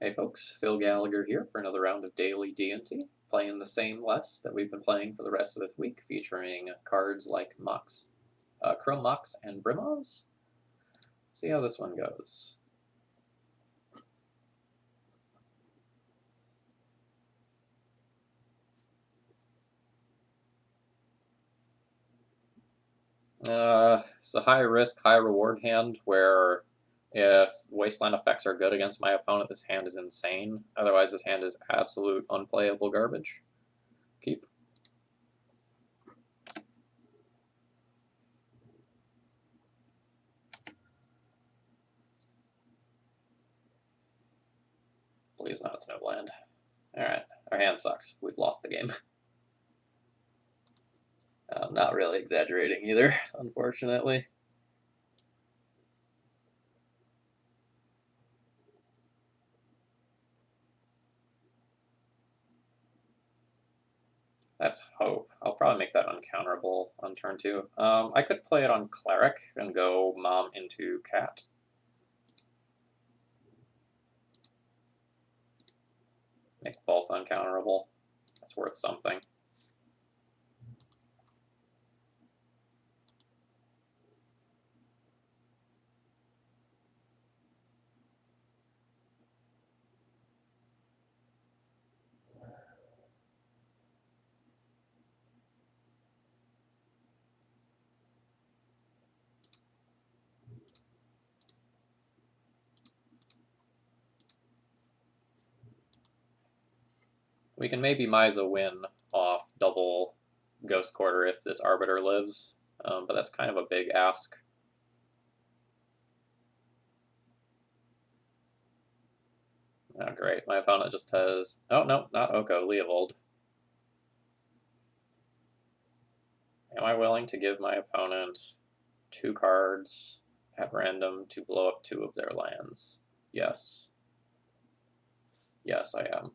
Hey folks, Phil Gallagher here for another round of daily D&T, playing the same list that we've been playing for the rest of this week, featuring cards like Mox, Chrome Mox and Brimaz. See how this one goes. It's a high risk, high reward hand where if wasteland effects are good against my opponent, this hand is insane. Otherwise, this hand is absolute unplayable garbage. Keep. Please not Snowland. Alright, our hand sucks. We've lost the game. I'm not really exaggerating either, unfortunately. Let's hope. I'll probably make that uncounterable on turn 2. I could play it on Cleric and go Mom into Cat. Make both uncounterable. That's worth something. We can maybe Misa win off double Ghost Quarter if this Arbiter lives, but that's kind of a big ask. Oh, great. My opponent just has... Oh, no, not Oko, Leovold. Am I willing to give my opponent 2 cards at random to blow up 2 of their lands? Yes. Yes, I am.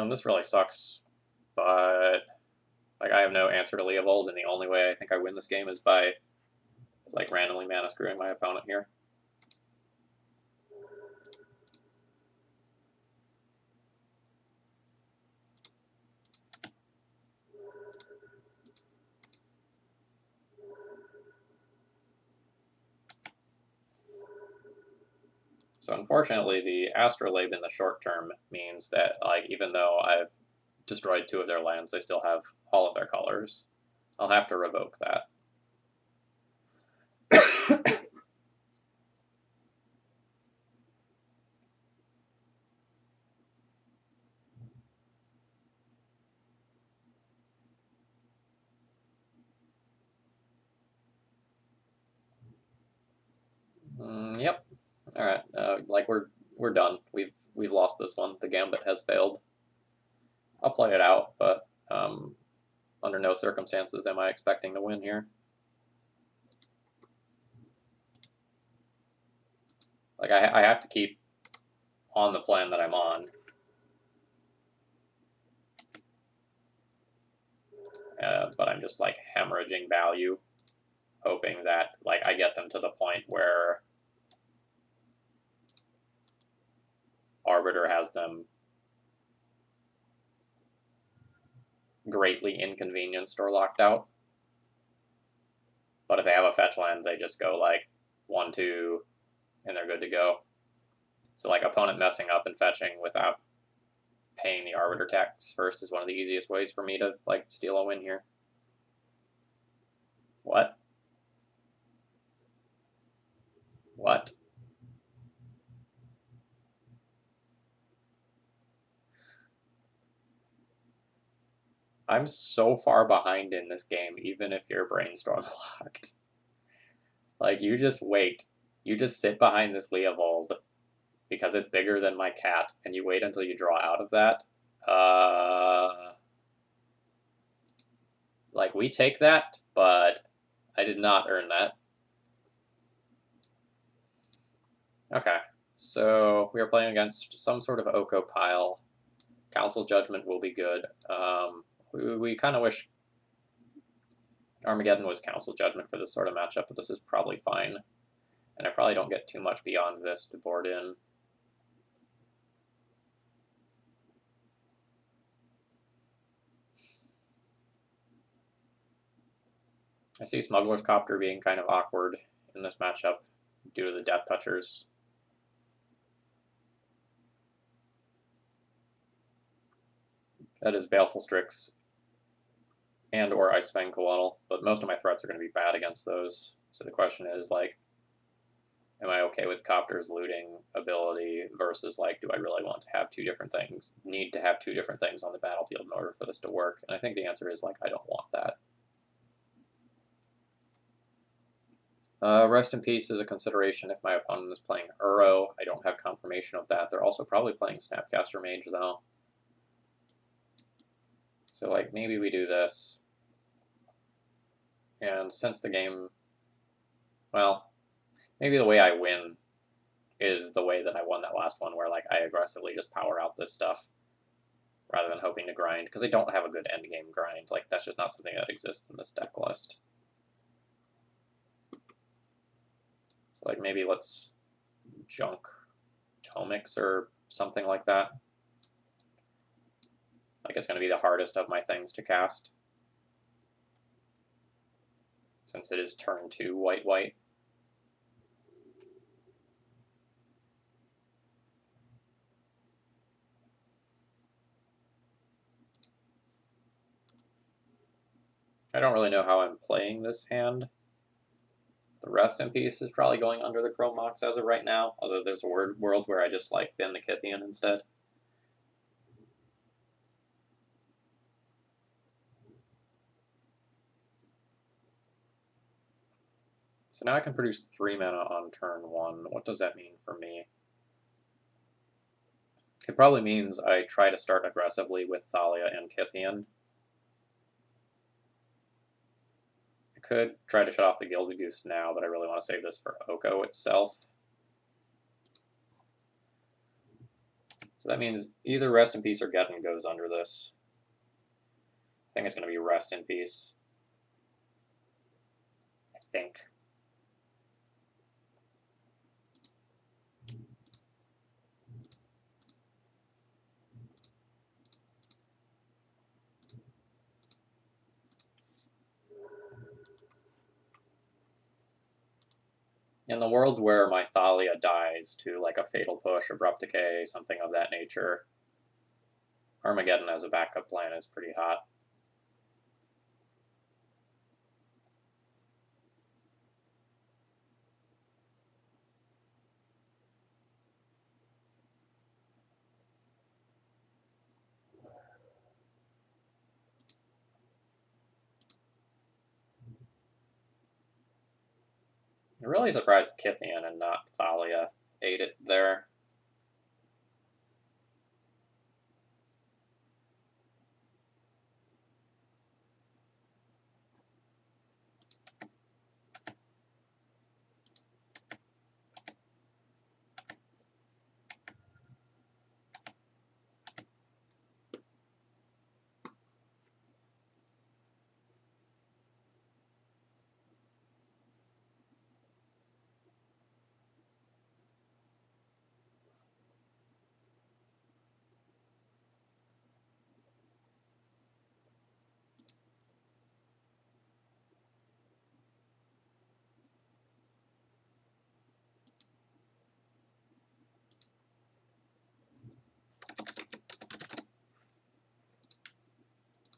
This really sucks, but like I have no answer to Leovold, and the only way I think I win this game is by like randomly mana screwing my opponent here. So unfortunately, the Astrolabe in the short term means that like even though I've destroyed 2 of their lands, they still have all of their colors. I'll have to revoke that. Yep. All right. Like we're done. We've lost this one. The gambit has failed. I'll play it out, but under no circumstances am I expecting to win here. Like I have to keep on the plan that I'm on. But I'm just like hemorrhaging value, hoping that like I get them to the point where Arbiter has them greatly inconvenienced or locked out. But if they have a fetch land, they just go like 1-2, and they're good to go. So like opponent messing up and fetching without paying the Arbiter tax first is one of the easiest ways for me to like steal a win here. What? What? I'm so far behind in this game, even if you're brainstorm locked. Like, you just wait. You just sit behind this Leovold because it's bigger than my cat, and you wait until you draw out of that. Like, we take that, but I did not earn that. Okay, so we are playing against some sort of Oko pile. Council's Judgment will be good. We kind of wish Armageddon was Council's Judgment for this sort of matchup, but this is probably fine. And I probably don't get too much beyond this to board in. I see Smuggler's Copter being kind of awkward in this matchup due to the Death Touchers. That is Baleful Strix and or Ice Fang Coatl, but most of my threats are going to be bad against those. So the question is, like, am I okay with Copter's looting ability versus, like, do I really want to have two different things, need to have two different things on the battlefield in order for this to work? And I think the answer is, like, I don't want that. Rest in Peace is a consideration if my opponent is playing Uro. I don't have confirmation of that. They're also probably playing Snapcaster Mage, though. So, like, maybe we do this. And since the game... Well, maybe the way I win is the way that I won that last one, where, like, I aggressively just power out this stuff rather than hoping to grind, because I don't have a good endgame grind. Like, that's just not something that exists in this deck list. So, like, maybe let's junk Tomix or something like that. Like, it's going to be the hardest of my things to cast, since it is turn 2 white-white. I don't really know how I'm playing this hand. The Rest in Peace is probably going under the Chrome Mox as of right now, although there's a world where I just, like, bin the Kythian instead. So now I can produce 3 mana on turn 1. What does that mean for me? It probably means I try to start aggressively with Thalia and Kythian. I could try to shut off the Gilded Goose now, but I really want to save this for Oko itself. So that means either Rest in Peace or Geddon goes under this. I think it's going to be Rest in Peace. I think. In the world where my Thalia dies to, like, a Fatal Push, Abrupt Decay, something of that nature, Armageddon as a backup plan is pretty hot. I'm really surprised Kythian and not Thalia ate it there.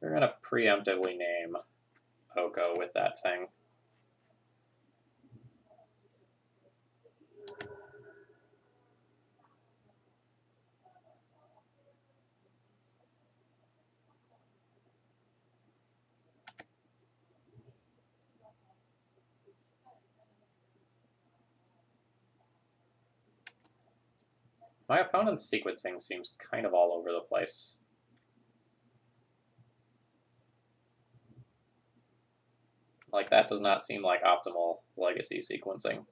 We're going to preemptively name Oko with that thing. My opponent's sequencing seems kind of all over the place. Like, that does not seem like optimal legacy sequencing.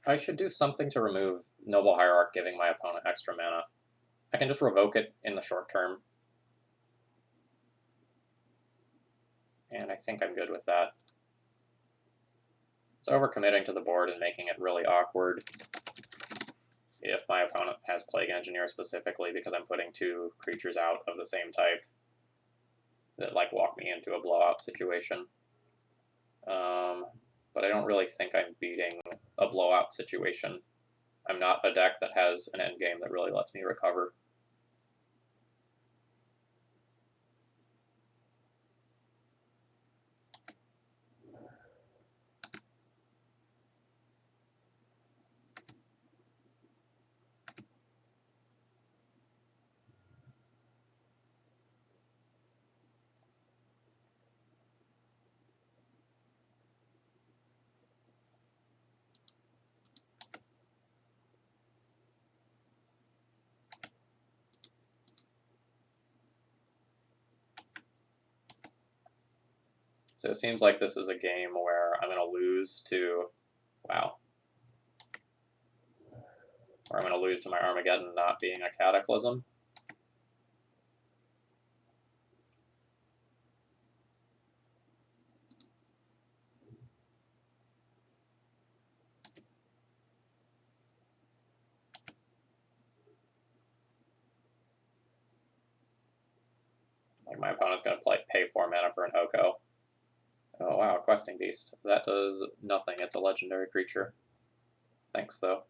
I should do something to remove Noble Hierarch giving my opponent extra mana. I can just revoke it in the short term. And I think I'm good with that. It's overcommitting to the board and making it really awkward if my opponent has Plague Engineer specifically, because I'm putting 2 creatures out of the same type that like walk me into a blowout situation. But I don't really think I'm beating a blowout situation. I'm not a deck that has an endgame that really lets me recover. So it seems like this is a game where I'm going to lose to, wow, where I'm going to lose to my Armageddon not being a Cataclysm. Like my opponent's going to pay 4 mana for an Oko. Oh wow, Questing Beast. That does nothing. It's a legendary creature. Thanks, though.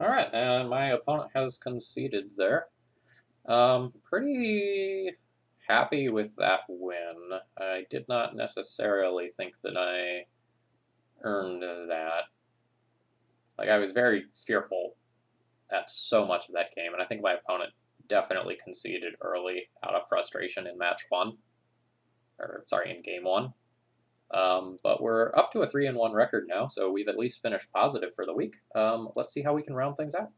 Alright, and my opponent has conceded there. Pretty happy with that win. I did not necessarily think that I earned that. Like, I was very fearful at so much of that game, and I think my opponent definitely conceded early out of frustration in match 1. Or, sorry, in game 1. But we're up to a 3-1 record now, so we've at least finished positive for the week. Let's see how we can round things out.